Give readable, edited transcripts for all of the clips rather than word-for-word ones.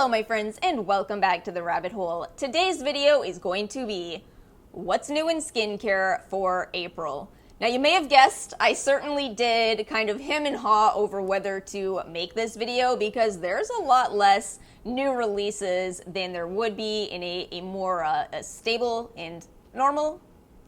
Hello my friends and welcome back to the rabbit hole. Today's video is going to be what's new in skincare for April. Now you may have guessed, I certainly did kind of hem and haw over whether to make this video because there's a lot less new releases than there would be in a more stable and normal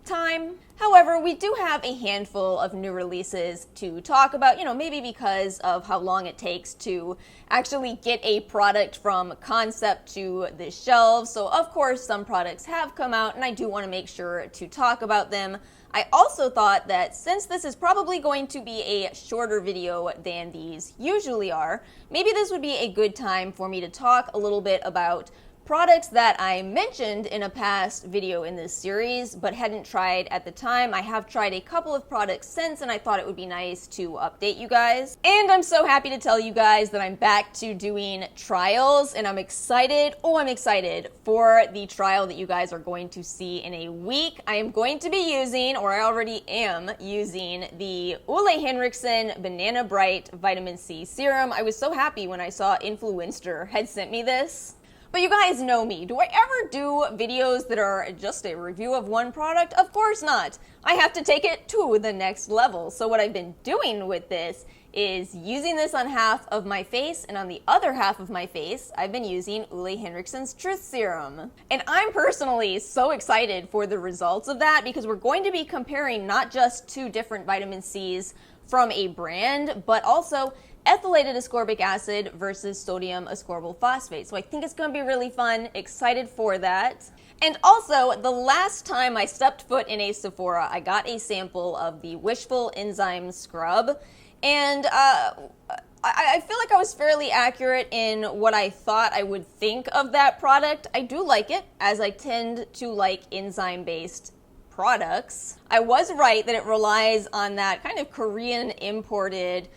time. However, we do have a handful of new releases to talk about, maybe because of how long it takes to actually get a product from concept to the shelves. So of course some products have come out and I do want to make sure to talk about them. I also thought that since this is probably going to be a shorter video than these usually are, maybe this would be a good time for me to talk a little bit about products that I mentioned in a past video in this series but hadn't tried at the time. I have tried a couple of products since and I thought it would be nice to update you guys. And I'm so happy to tell you guys that I'm back to doing trials and I'm excited. I'm excited for the trial that you guys are going to see in a week. I am going to be using, or I already am using, the Henriksen Banana Bright Vitamin C Serum. I was so happy when I saw Influencer had sent me this. But you guys know me. Do I ever do videos that are just a review of one product? Of course not. I have to take it to the next level. So what I've been doing with this is using this on half of my face, and on the other half of my face, I've been using Henriksen's Truth Serum. And I'm personally so excited for the results of that because we're going to be comparing not just two different vitamin C's from a brand, but also ethylated ascorbic acid versus sodium ascorbyl phosphate. So I think it's going to be really fun. Excited for that. And also, the last time I stepped foot in a Sephora, I got a sample of the Wishful Enzyme Scrub. And I feel like I was fairly accurate in what I thought I would think of that product. I do like it, as I tend to like enzyme-based products. I was right that it relies on that kind of Korean imported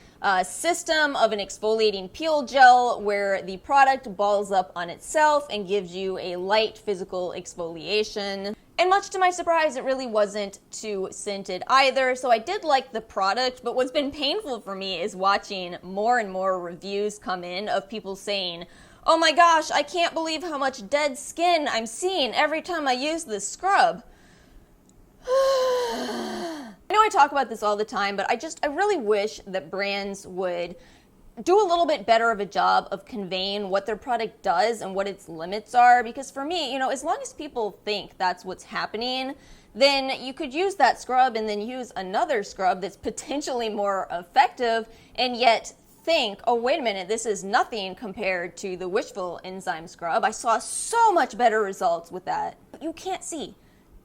system of an exfoliating peel gel where the product balls up on itself and gives you a light physical exfoliation. And much to my surprise, it really wasn't too scented either, so I did like the product, but what's been painful for me is watching more and more reviews come in of people saying, "Oh my gosh, I can't believe how much dead skin I'm seeing every time I use this scrub." I know I talk about this all the time, but I really wish that brands would do a little bit better of a job of conveying what their product does and what its limits are, because for me, as long as people think that's what's happening, then you could use that scrub and then use another scrub that's potentially more effective and yet think, oh wait a minute, this is nothing compared to the Wishful Enzyme Scrub. I saw so much better results with that. You can't see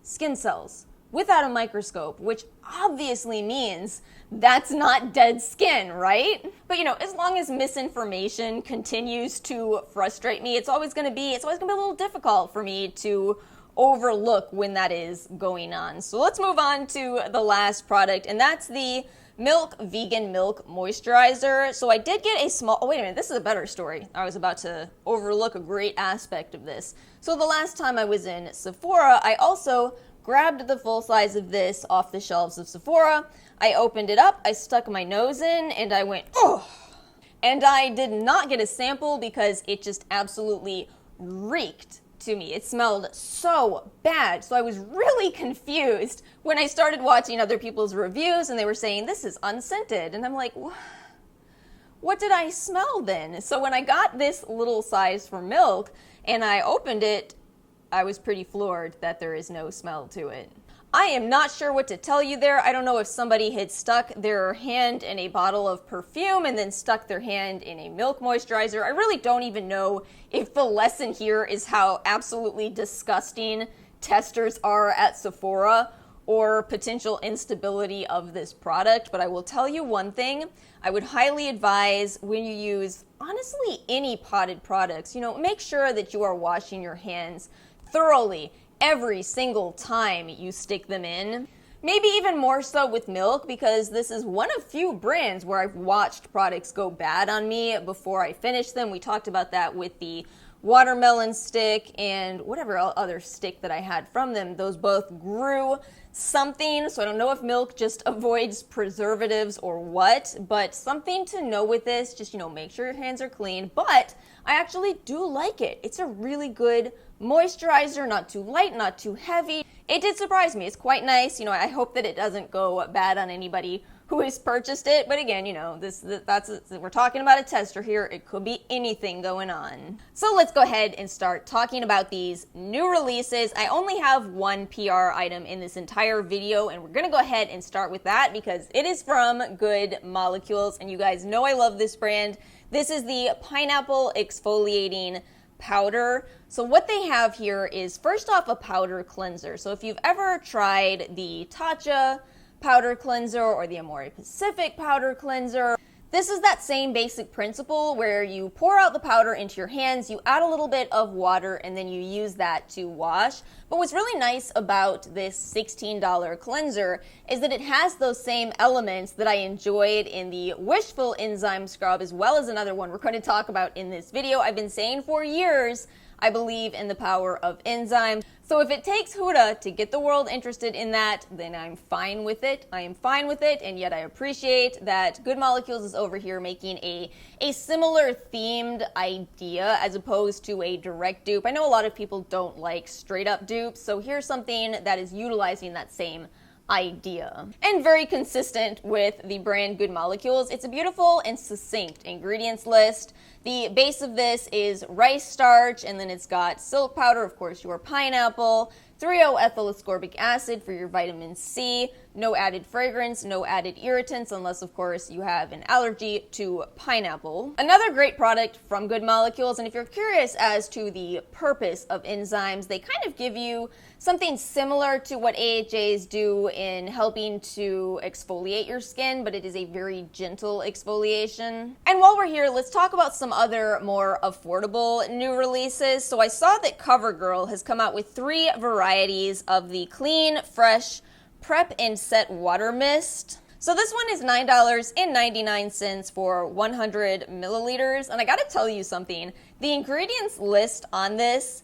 skin cells without a microscope, which obviously means that's not dead skin, right? But as long as misinformation continues to frustrate me, it's always gonna be a little difficult for me to overlook when that is going on. So let's move on to the last product, and that's the Milk Vegan Milk Moisturizer. So I did get a small, oh wait a minute, this is a better story. I was about to overlook a great aspect of this. So the last time I was in Sephora, I also grabbed the full size of this off the shelves of Sephora. I opened it up, I stuck my nose in, and I went, oh! And I did not get a sample because it just absolutely reeked to me. It smelled so bad. So I was really confused when I started watching other people's reviews and they were saying, this is unscented. And I'm like, what did I smell then? So when I got this little size for Milk and I opened it, I was pretty floored that there is no smell to it. I am not sure what to tell you there. I don't know if somebody had stuck their hand in a bottle of perfume and then stuck their hand in a milk moisturizer. I really don't even know if the lesson here is how absolutely disgusting testers are at Sephora or potential instability of this product, but I will tell you one thing. I would highly advise when you use, honestly, any potted products, make sure that you are washing your hands thoroughly every single time you stick them in. Maybe even more so with Milk, because this is one of few brands where I've watched products go bad on me before I finish them. We talked about that with the watermelon stick and whatever other stick that I had from them. Those both grew something, so I don't know if milk just avoids preservatives or what, but something to know with this, just, make sure your hands are clean, but I actually do like it. It's a really good moisturizer, not too light, not too heavy. It did surprise me. It's quite nice. I hope that it doesn't go bad on anybody who has purchased it, but again, we're talking about a tester here. It could be anything going on. So let's go ahead and start talking about these new releases. I only have one PR item in this entire video, and we're gonna go ahead and start with that because it is from Good Molecules, and you guys know I love this brand. This is the Pineapple Exfoliating Powder. So what they have here is, first off, a powder cleanser. So if you've ever tried the Tatcha powder cleanser or the Amore Pacific powder cleanser, this is that same basic principle where you pour out the powder into your hands, you add a little bit of water, and then you use that to wash. But what's really nice about this $16 cleanser is that it has those same elements that I enjoyed in the Wishful Enzyme Scrub, as well as another one we're going to talk about in this video. I've been saying for years I believe in the power of enzymes. So if it takes Huda to get the world interested in that, then I'm fine with it. I am fine with it, and yet I appreciate that Good Molecules is over here making a similar themed idea as opposed to a direct dupe. I know a lot of people don't like straight up dupes, so here's something that is utilizing that same idea. And very consistent with the brand Good Molecules, it's a beautiful and succinct ingredients list. The base of this is rice starch, and then it's got silk powder, of course, your pineapple, 3-O-ethyl ascorbic acid for your vitamin C, no added fragrance, no added irritants, unless, of course, you have an allergy to pineapple. Another great product from Good Molecules, and if you're curious as to the purpose of enzymes, they kind of give you something similar to what AHAs do in helping to exfoliate your skin, but it is a very gentle exfoliation. And while we're here, let's talk about some other more affordable new releases. So I saw that CoverGirl has come out with 3 varieties of the Clean Fresh Prep and Set Water Mist. So this one is $9.99 for 100 milliliters. And I gotta tell you something, the ingredients list on this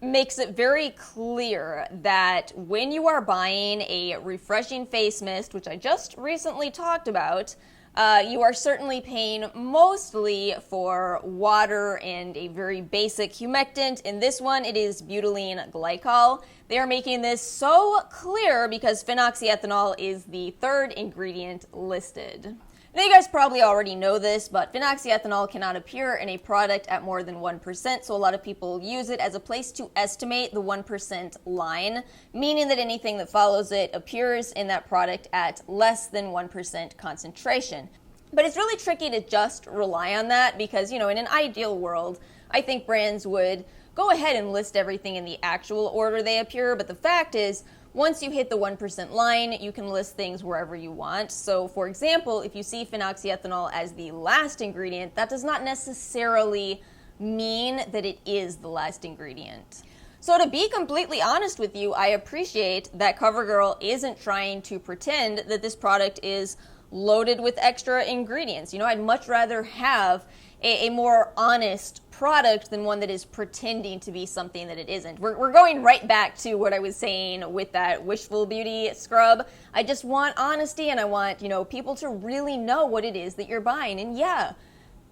makes it very clear that when you are buying a refreshing face mist, which I just recently talked about, you are certainly paying mostly for water and a very basic humectant. In this one, it is butylene glycol. They are making this so clear because phenoxyethanol is the 3rd ingredient listed. Now, you guys probably already know this, but phenoxyethanol cannot appear in a product at more than 1%, so a lot of people use it as a place to estimate the 1% line, meaning that anything that follows it appears in that product at less than 1% concentration. But it's really tricky to just rely on that because, in an ideal world, I think brands would go ahead and list everything in the actual order they appear, but the fact is, once you hit the 1% line, you can list things wherever you want. So, for example, if you see phenoxyethanol as the last ingredient, that does not necessarily mean that it is the last ingredient. So to be completely honest with you, I appreciate that CoverGirl isn't trying to pretend that this product is loaded with extra ingredients. I'd much rather have a more honest product than one that is pretending to be something that it isn't. We're going right back to what I was saying with that Wishful Beauty scrub. I just want honesty, and I want, people to really know what it is that you're buying. And yeah,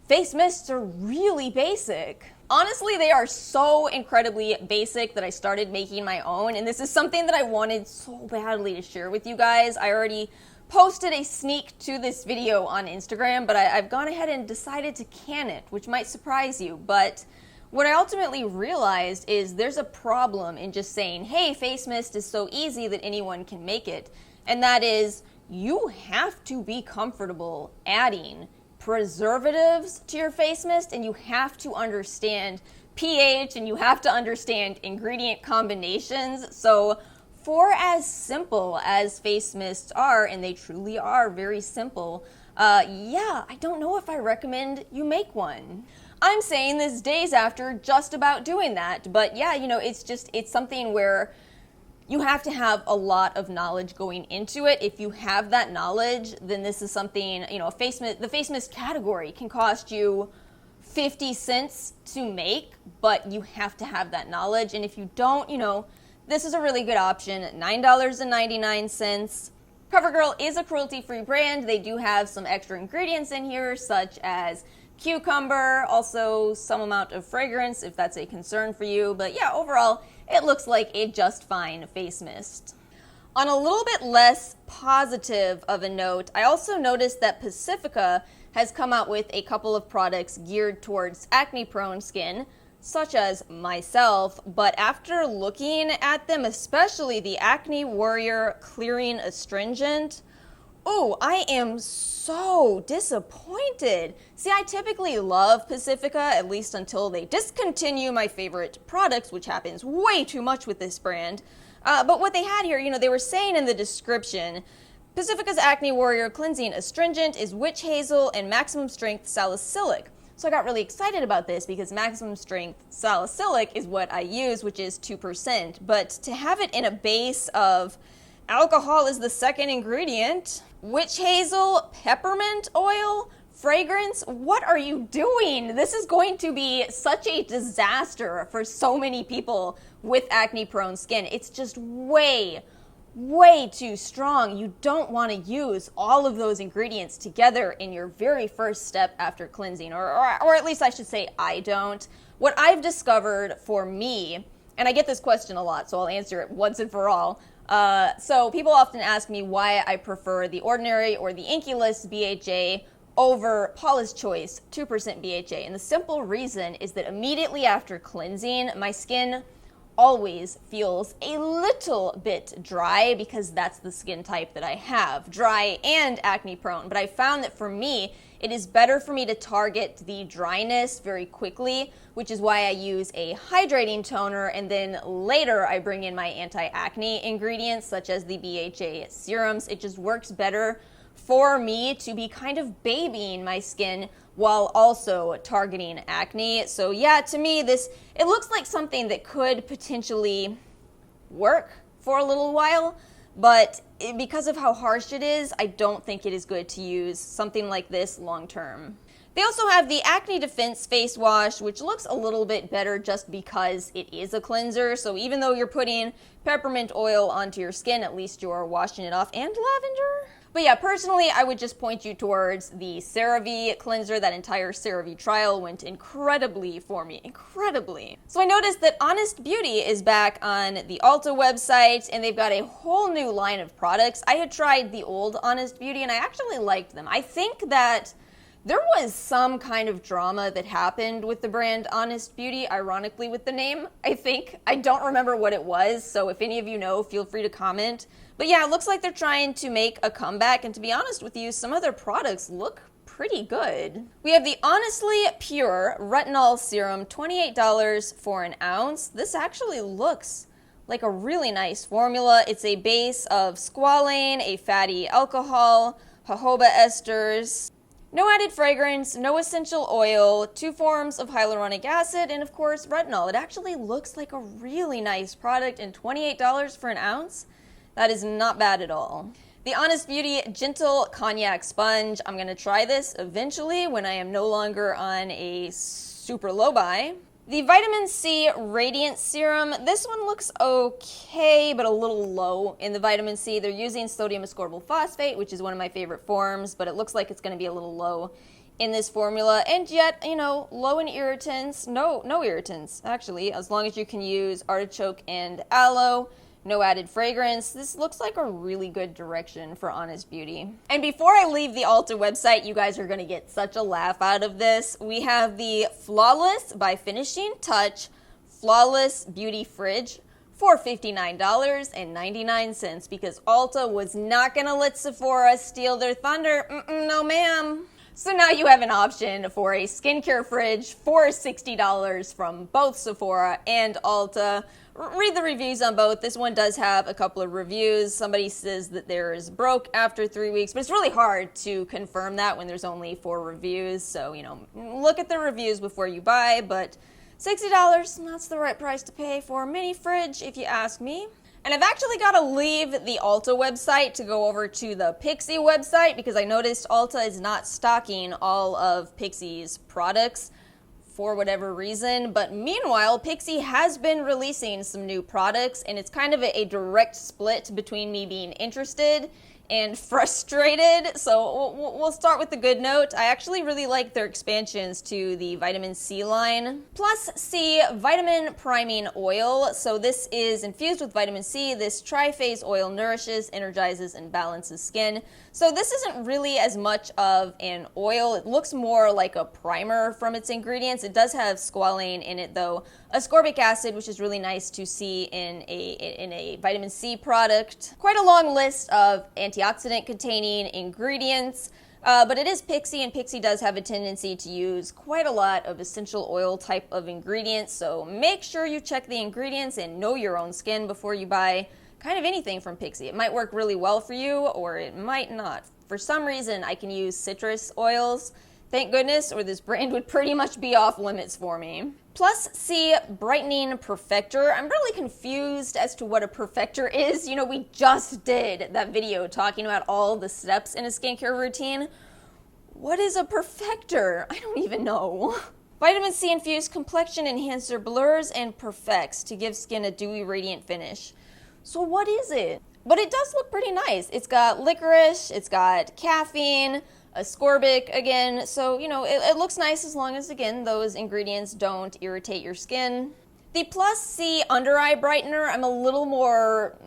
face mists are really basic. Honestly, they are so incredibly basic that I started making my own, and this is something that I wanted so badly to share with you guys. I already posted a sneak to this video on Instagram, but I've gone ahead and decided to can it, which might surprise you. But what I ultimately realized is there's a problem in just saying, hey, face mist is so easy that anyone can make it. And that is, you have to be comfortable adding preservatives to your face mist, and you have to understand pH, and you have to understand ingredient combinations. So for as simple as face mists are, and they truly are very simple, I don't know if I recommend you make one. I'm saying this days after just about doing that, but yeah, it's something where you have to have a lot of knowledge going into it. If you have that knowledge, then this is something, the face mist category can cost you 50 cents to make, but you have to have that knowledge, and if you don't, this is a really good option, $9.99. CoverGirl is a cruelty-free brand. They do have some extra ingredients in here, such as cucumber, also some amount of fragrance if that's a concern for you. But yeah, overall, it looks like a just fine face mist. On a little bit less positive of a note, I also noticed that Pacifica has come out with a couple of products geared towards acne-prone skin, such as myself, but after looking at them, especially the Acne Warrior Clearing Astringent, oh, I am so disappointed. See, I typically love Pacifica, at least until they discontinue my favorite products, which happens way too much with this brand. But what they had here, they were saying in the description, Pacifica's Acne Warrior Cleansing Astringent is witch hazel and maximum strength salicylic. So I got really excited about this because maximum strength salicylic is what I use, which is 2%. But to have it in a base of alcohol is the second ingredient, witch hazel, peppermint oil, fragrance, what are you doing? This is going to be such a disaster for so many people with acne-prone skin. It's just way too strong. You don't want to use all of those ingredients together in your very first step after cleansing, or at least I should say I don't. What I've discovered for me, and I get this question a lot, so I'll answer it once and for all. So people often ask me why I prefer the Ordinary or the Inky List BHA over Paula's Choice 2% BHA. And the simple reason is that immediately after cleansing, my skin always feels a little bit dry because that's the skin type that I have, dry and acne prone. But I found that for me, it is better for me to target the dryness very quickly, which is why I use a hydrating toner, and then later I bring in my anti-acne ingredients such as the BHA serums. It just works better for me to be kind of babying my skin while also targeting acne. So yeah, to me, it looks like something that could potentially work for a little while, but because of how harsh it is, I don't think it is good to use something like this long term. They also have the Acne Defense Face Wash, which looks a little bit better just because it is a cleanser. So even though you're putting peppermint oil onto your skin, at least you're washing it off, and lavender. But yeah, personally, I would just point you towards the CeraVe cleanser. That entire CeraVe trial went incredibly for me, incredibly. So I noticed that Honest Beauty is back on the Ulta website, and they've got a whole new line of products. I had tried the old Honest Beauty, and I actually liked them. I think that there was some kind of drama that happened with the brand Honest Beauty, ironically with the name, I think. I don't remember what it was, so if any of you know, feel free to comment. But yeah, it looks like they're trying to make a comeback, and to be honest with you, some of their products look pretty good. We have the Honestly Pure Retinol Serum, $28 for an ounce. This actually looks like a really nice formula. It's a base of squalane, a fatty alcohol, jojoba esters, no added fragrance, no essential oil, 2 forms of hyaluronic acid, and of course retinol. It actually looks like a really nice product, and $28 for an ounce? That is not bad at all. The Honest Beauty Gentle Cognac Sponge. I'm going to try this eventually when I am no longer on a super low buy. The Vitamin C Radiant Serum. This one looks okay, but a little low in the vitamin C. They're using sodium ascorbyl phosphate, which is one of my favorite forms, but it looks like it's going to be a little low in this formula. And yet, low in irritants. No irritants, actually, as long as you can use artichoke and aloe. No added fragrance. This looks like a really good direction for Honest Beauty. And before I leave the Ulta website, you guys are going to get such a laugh out of this. We have the Flawless by Finishing Touch Flawless Beauty Fridge for $59.99 because Ulta was not going to let Sephora steal their thunder. No ma'am. So now you have an option for a skincare fridge for $60 from both Sephora and Ulta. Read the reviews on both. This one does have a couple of reviews. Somebody says that theirs broke after 3 weeks, but it's really hard to confirm that when there's only 4 reviews. So, look at the reviews before you buy, but $60, that's the right price to pay for a mini fridge if you ask me. And I've actually got to leave the Ulta website to go over to the Pixi website because I noticed Ulta is not stocking all of Pixi's products for whatever reason. But meanwhile, Pixi has been releasing some new products, and it's kind of a direct split between me being interested and frustrated. So we'll start with the good note. I actually really like their expansions to the vitamin C line. Plus C Vitamin Priming Oil. So this is infused with vitamin C. This tri-phase oil nourishes, energizes, and balances skin. So this isn't really as much of an oil. It looks more like a primer from its ingredients. It does have squalane in it though. Ascorbic acid, which is really nice to see in a vitamin C product. Quite a long list of antioxidant containing ingredients, but it is Pixi, and Pixi does have a tendency to use quite a lot of essential oil type of ingredients, so make sure you check the ingredients and know your own skin before you buy kind of anything from Pixi. It might work really well for you, or it might not. For some reason, I can use citrus oils, thank goodness, or this brand would pretty much be off limits for me. Plus C Brightening Perfector. I'm really confused as to what a perfector is. You know, we just did that video talking about all the steps in a skincare routine. What is a perfector? I don't even know. Vitamin C infused complexion enhancer blurs and perfects to give skin a dewy, radiant finish. So what is it? But it does look pretty nice. It's got licorice, it's got caffeine, ascorbic again, so you know it looks nice as long as again those ingredients don't irritate your skin. The Plus C under eye brightener, I'm a little more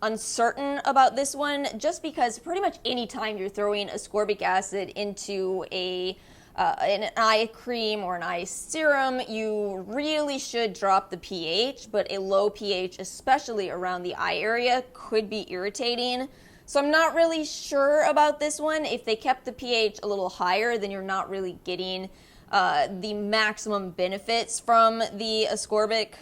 uncertain about this one, just because pretty much any time you're throwing ascorbic acid into an eye cream or an eye serum, you really should drop the pH, but a low pH, especially around the eye area, could be irritating. So I'm not really sure about this one. If they kept the pH a little higher, then you're not really getting the maximum benefits from the ascorbic.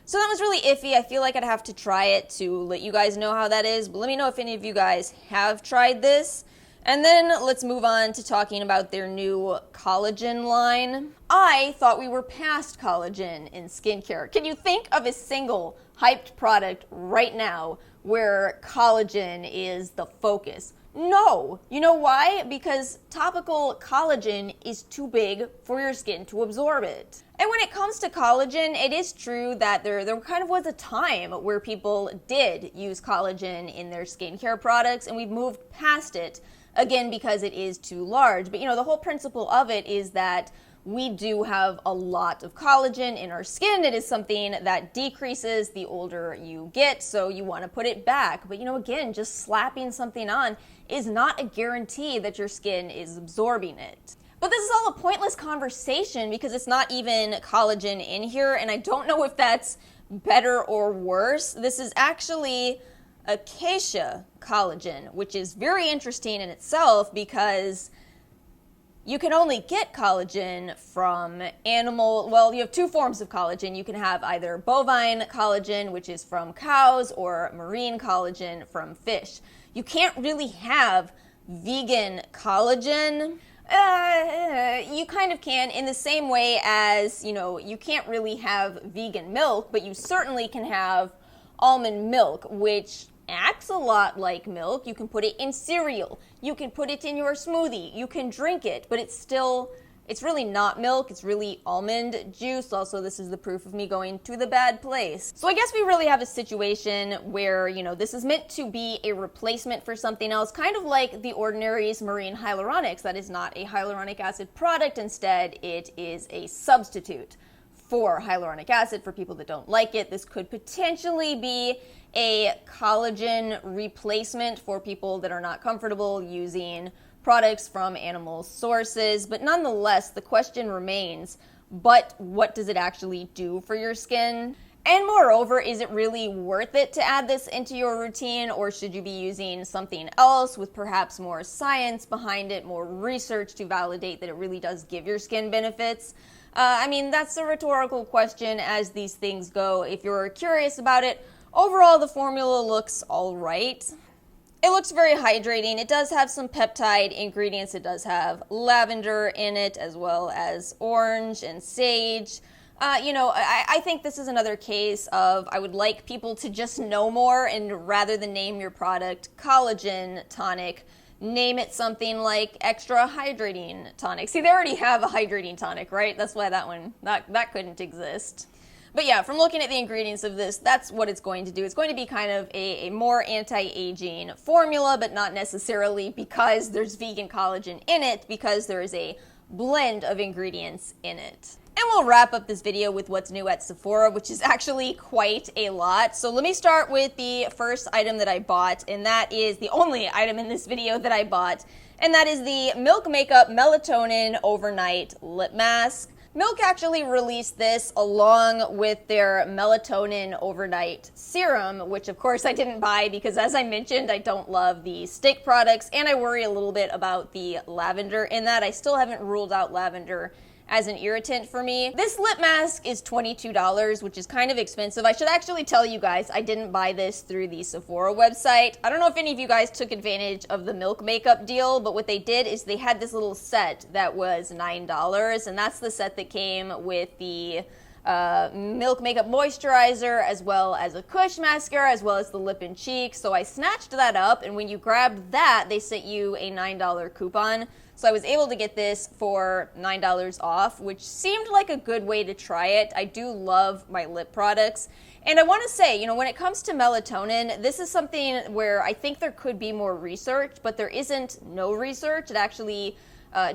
So that was really iffy. I feel like I'd have to try it to let you guys know how that is. But let me know if any of you guys have tried this. And then let's move on to talking about their new collagen line. I thought we were past collagen in skincare. Can you think of a single hyped product right now where collagen is the focus? No. You know why? Because topical collagen is too big for your skin to absorb it. And when it comes to collagen, it is true that there kind of was a time where people did use collagen in their skincare products, and we've moved past it, again, because it is too large. But you know, the whole principle of it is that we do have a lot of collagen in our skin. It is something that decreases the older you get, so you want to put it back. But you know, again, just slapping something on is not a guarantee that your skin is absorbing it. But this is all a pointless conversation because it's not even collagen in here, and I don't know if that's better or worse. This is actually acacia collagen, which is very interesting in itself because you can only get collagen from animal, well, you have two forms of collagen. You can have either bovine collagen, which is from cows, or marine collagen from fish. You can't really have vegan collagen. You kind of can, in the same way as, you know, you can't really have vegan milk, but you certainly can have almond milk, which acts a lot like milk. You can put it in cereal, you can put it in your smoothie, you can drink it, but it's really not milk, it's really almond juice. Also, this is the proof of me going to the bad place. So I guess we really have a situation where, you know, this is meant to be a replacement for something else, kind of like the Ordinary's marine hyaluronics. That is not a hyaluronic acid product. Instead, it is a substitute for hyaluronic acid. For people that don't like it, this could potentially be a collagen replacement for people that are not comfortable using products from animal sources. But nonetheless, the question remains, but what does it actually do for your skin? And moreover, is it really worth it to add this into your routine, or should you be using something else with perhaps more science behind it, more research to validate that it really does give your skin benefits? I mean, that's a rhetorical question as these things go. If you're curious about it, overall the formula looks all right. It looks very hydrating. It does have some peptide ingredients. It does have lavender in it, as well as orange and sage. You know, I think this is another case of I would like people to just know more, and rather than name your product collagen tonic, name it something like extra hydrating tonic. See, they already have a hydrating tonic, right? That's why that couldn't exist. But yeah, from looking at the ingredients of this, that's what it's going to do. It's going to be kind of a more anti-aging formula, but not necessarily because there's vegan collagen in it, because there is a blend of ingredients in it. And we'll wrap up this video with what's new at Sephora, which is actually quite a lot. So let me start with the first item that I bought, and that is the only item in this video that I bought, and that is the Milk Makeup Melatonin Overnight Lip Mask. Milk actually released this along with their Melatonin Overnight Serum, which of course I didn't buy because, as I mentioned, I don't love the stick products, and I worry a little bit about the lavender in that. I still haven't ruled out lavender as an irritant for me. This lip mask is $22, which is kind of expensive. I should actually tell you guys, I didn't buy this through the Sephora website. I don't know if any of you guys took advantage of the Milk Makeup deal, but what they did is they had this little set that was $9, and that's the set that came with the Milk Makeup Moisturizer, as well as a Kush Mascara, as well as the lip and cheek. So I snatched that up, and when you grabbed that, they sent you a $9 coupon. So I was able to get this for $9 off, which seemed like a good way to try it. I do love my lip products. And I want to say, when it comes to melatonin, this is something where I think there could be more research, but there isn't no research. It actually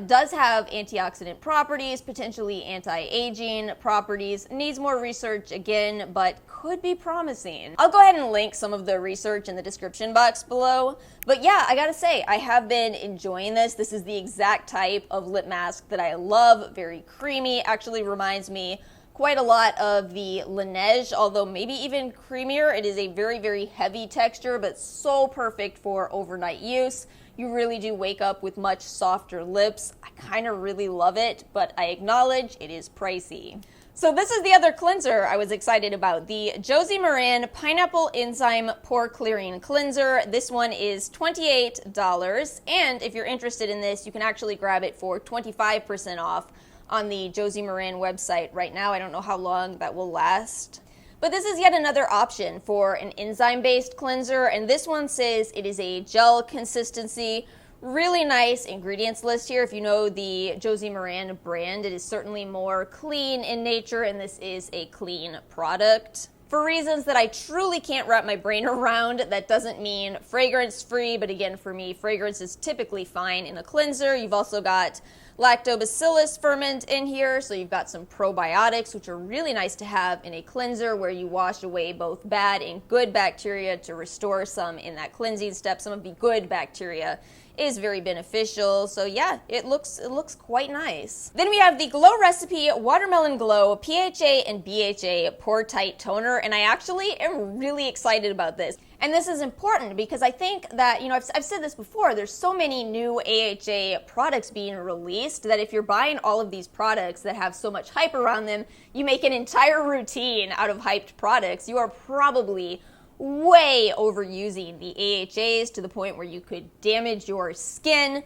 does have antioxidant properties, potentially anti-aging properties, needs more research again, but could be promising. I'll go ahead and link some of the research in the description box below. But yeah, I gotta say, I have been enjoying this. This is the exact type of lip mask that I love, very creamy, actually reminds me quite a lot of the Laneige, although maybe even creamier. It is a very, very heavy texture, but so perfect for overnight use. You really do wake up with much softer lips. I kind of really love it, but I acknowledge it is pricey. So this is the other cleanser I was excited about, the Josie Maran Pineapple Enzyme Pore Clearing Cleanser. This one is $28, and if you're interested in this, you can actually grab it for 25% off on the Josie Maran website right now. I don't know how long that will last. But this is yet another option for an enzyme-based cleanser, and this one says it is a gel consistency. Really nice ingredients list here. If you know the Josie Maran brand, it is certainly more clean in nature, and this is a clean product. For reasons that I truly can't wrap my brain around, that doesn't mean fragrance-free, but again, for me, fragrance is typically fine in a cleanser. You've also got lactobacillus ferment in here, so you've got some probiotics, which are really nice to have in a cleanser where you wash away both bad and good bacteria to restore some in that cleansing step. Some of the good bacteria is very beneficial. So yeah, it looks quite nice. Then we have the Glow Recipe Watermelon Glow PHA and BHA Pore Tight Toner, and I actually am really excited about this. And this is important because I think that, I've said this before, there's so many new AHA products being released that if you're buying all of these products that have so much hype around them, you make an entire routine out of hyped products, you are probably way overusing the AHAs to the point where you could damage your skin.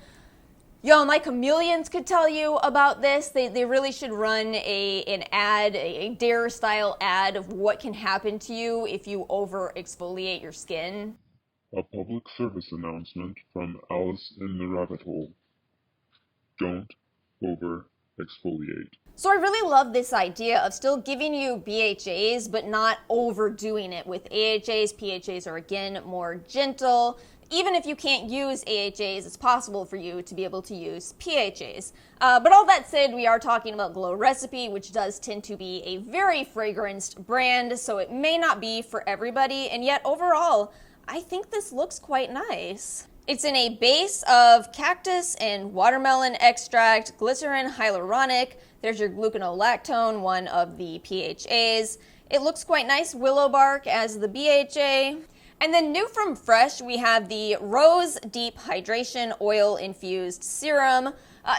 Yo, my chameleons could tell you about this. They really should run an ad, a Dare style ad of what can happen to you if you over exfoliate your skin. A public service announcement from Alice in the Rabbit Hole. Don't over exfoliate. So I really love this idea of still giving you BHAs, but not overdoing it with AHAs. PHAs are, again, more gentle. Even if you can't use AHAs, it's possible for you to be able to use PHAs. But all that said, we are talking about Glow Recipe, which does tend to be a very fragranced brand, so it may not be for everybody, and yet overall, I think this looks quite nice. It's in a base of cactus and watermelon extract, glycerin hyaluronic. There's your gluconolactone, one of the PHAs. It looks quite nice, willow bark as the BHA. And then new from Fresh, we have the Rose Deep Hydration Oil Infused Serum.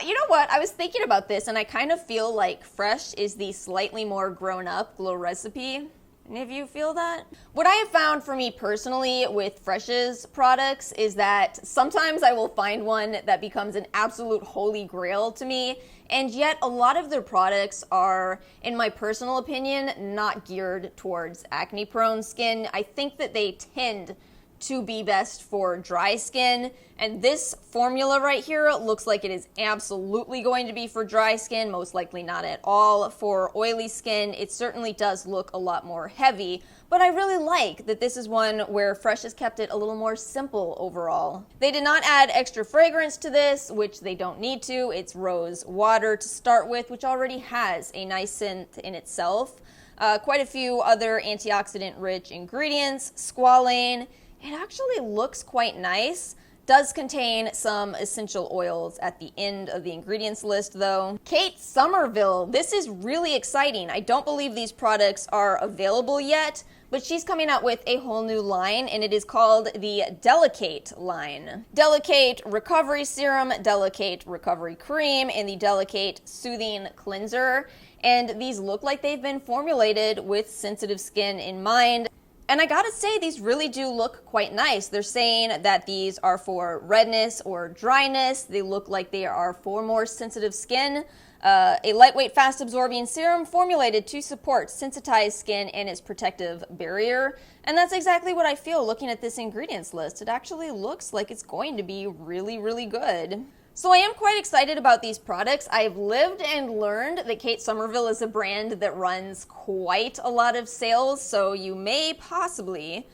You know what? I was thinking about this, and I kind of feel like Fresh is the slightly more grown-up Glow Recipe. Any of you feel that? What I have found for me personally with Fresh's products is that sometimes I will find one that becomes an absolute holy grail to me, and yet a lot of their products are, in my personal opinion, not geared towards acne-prone skin. I think that they tend to be best for dry skin, and this formula right here looks like it is absolutely going to be for dry skin, most likely not at all for oily skin. It certainly does look a lot more heavy, but I really like that this is one where Fresh has kept it a little more simple overall. They did not add extra fragrance to this, which they don't need to. It's rose water to start with, which already has a nice scent in itself. Quite a few other antioxidant-rich ingredients, squalane. It actually looks quite nice. Does contain some essential oils at the end of the ingredients list though. Kate Somerville, this is really exciting. I don't believe these products are available yet, but she's coming out with a whole new line, and it is called the Delicate line. Delicate Recovery Serum, Delicate Recovery Cream, and the Delicate Soothing Cleanser. And these look like they've been formulated with sensitive skin in mind. And I gotta say, these really do look quite nice. They're saying that these are for redness or dryness. They look like they are for more sensitive skin. A lightweight, fast-absorbing serum formulated to support sensitized skin and its protective barrier. And that's exactly what I feel looking at this ingredients list. It actually looks like it's going to be really, really good. So I am quite excited about these products. I've lived and learned that Kate Somerville is a brand that runs quite a lot of sales, so you may possibly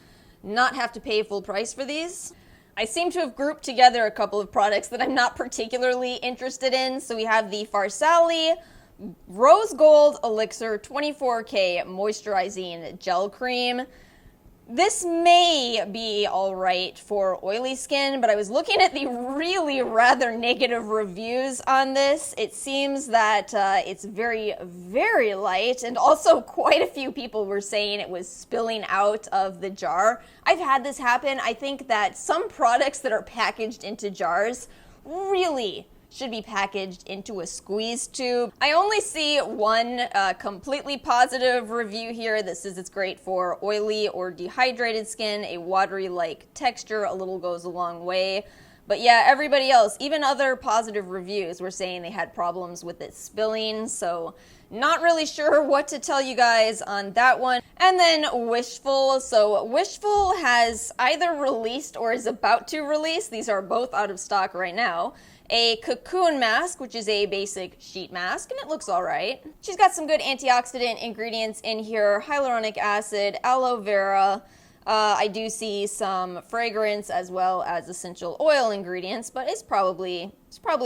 not have to pay full price for these. I seem to have grouped together a couple of products that I'm not particularly interested in. So we have the Farsali Rose Gold Elixir 24K Moisturizing Gel Cream. This may be all right for oily skin, but I was looking at the really rather negative reviews on this. It seems that it's very, very light, and also quite a few people were saying it was spilling out of the jar. I've had this happen. I think that some products that are packaged into jars really should be packaged into a squeeze tube. I only see one completely positive review here that says it's great for oily or dehydrated skin. A watery-like texture, a little goes a long way. But yeah, everybody else, even other positive reviews, were saying they had problems with it spilling, so not really sure what to tell you guys on that one. And then Wishful. So Wishful has either released or is about to release, these are both out of stock right now, a cocoon mask, which is a basic sheet mask, and it looks all right. She's got some good antioxidant ingredients in here, hyaluronic acid, aloe vera. I do see some fragrance as well as essential oil ingredients, but it's probably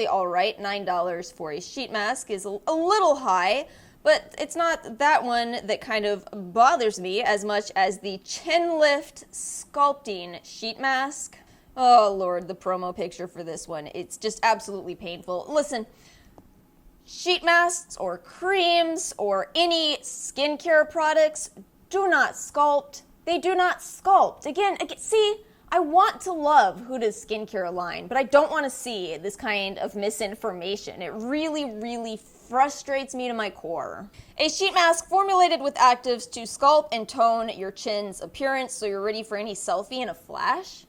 all right. $9 for a sheet mask is a little high, but it's not that one that kind of bothers me as much as the Chin Lift Sculpting Sheet Mask. Oh, Lord, the promo picture for this one. It's just absolutely painful. Listen, sheet masks or creams or any skincare products do not sculpt. They do not sculpt. Again, see, I want to love Huda's skincare line, but I don't want to see this kind of misinformation. It really, really frustrates me to my core. A sheet mask formulated with actives to sculpt and tone your chin's appearance so you're ready for any selfie in a flash.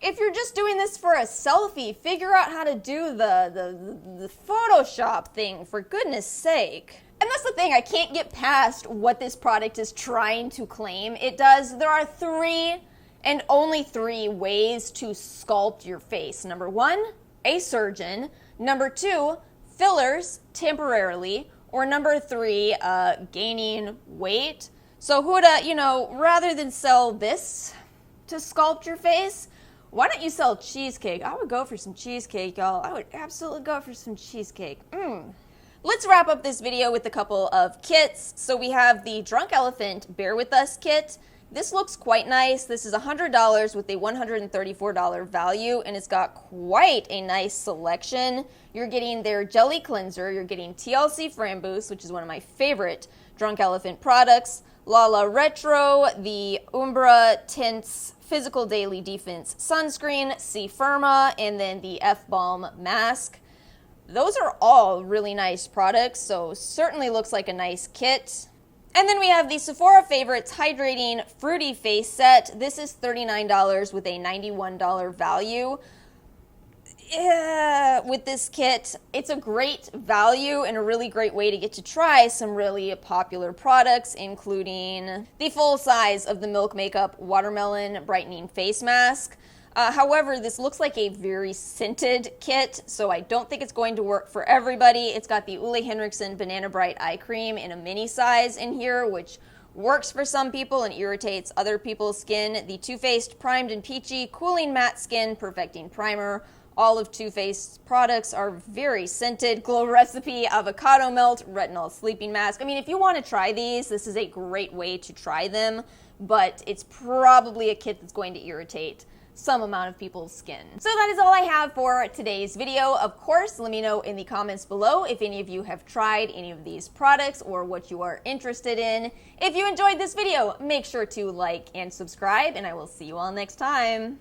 If you're just doing this for a selfie, figure out how to do the Photoshop thing, for goodness sake. And that's the thing, I can't get past what this product is trying to claim it does. There are 3 and only 3 ways to sculpt your face. Number 1, a surgeon. Number 2, fillers temporarily. Or number 3, gaining weight. So Huda, rather than sell this to sculpt your face, why don't you sell cheesecake? I would go for some cheesecake, y'all. I would absolutely go for some cheesecake. Let's wrap up this video with a couple of kits. So we have the Drunk Elephant Bear With Us kit. This looks quite nice. This is $100 with a $134 value, and it's got quite a nice selection. You're getting their Jelly Cleanser. You're getting TLC Framboos, which is one of my favorite Drunk Elephant products. Lala Retro, the Umbra Tints Physical Daily Defense Sunscreen, C Firma, and then the F-Balm Mask. Those are all really nice products, so certainly looks like a nice kit. And then we have the Sephora Favorites Hydrating Fruity Face Set. This is $39 with a $91 value. with this kit. It's a great value and a really great way to get to try some really popular products, including the full size of the Milk Makeup Watermelon Brightening Face Mask. However, this looks like a very scented kit, so I don't think it's going to work for everybody. It's got the Ole Henriksen Banana Bright Eye Cream in a mini size in here, which works for some people and irritates other people's skin. The Too Faced Primed and Peachy Cooling Matte Skin Perfecting Primer. All of Too Faced's products are very scented. Glow Recipe Avocado Melt Retinol Sleeping Mask. I mean, if you want to try these, this is a great way to try them, but it's probably a kit that's going to irritate some amount of people's skin. So that is all I have for today's video. Of course, let me know in the comments below if any of you have tried any of these products or what you are interested in. If you enjoyed this video, make sure to like and subscribe, and I will see you all next time.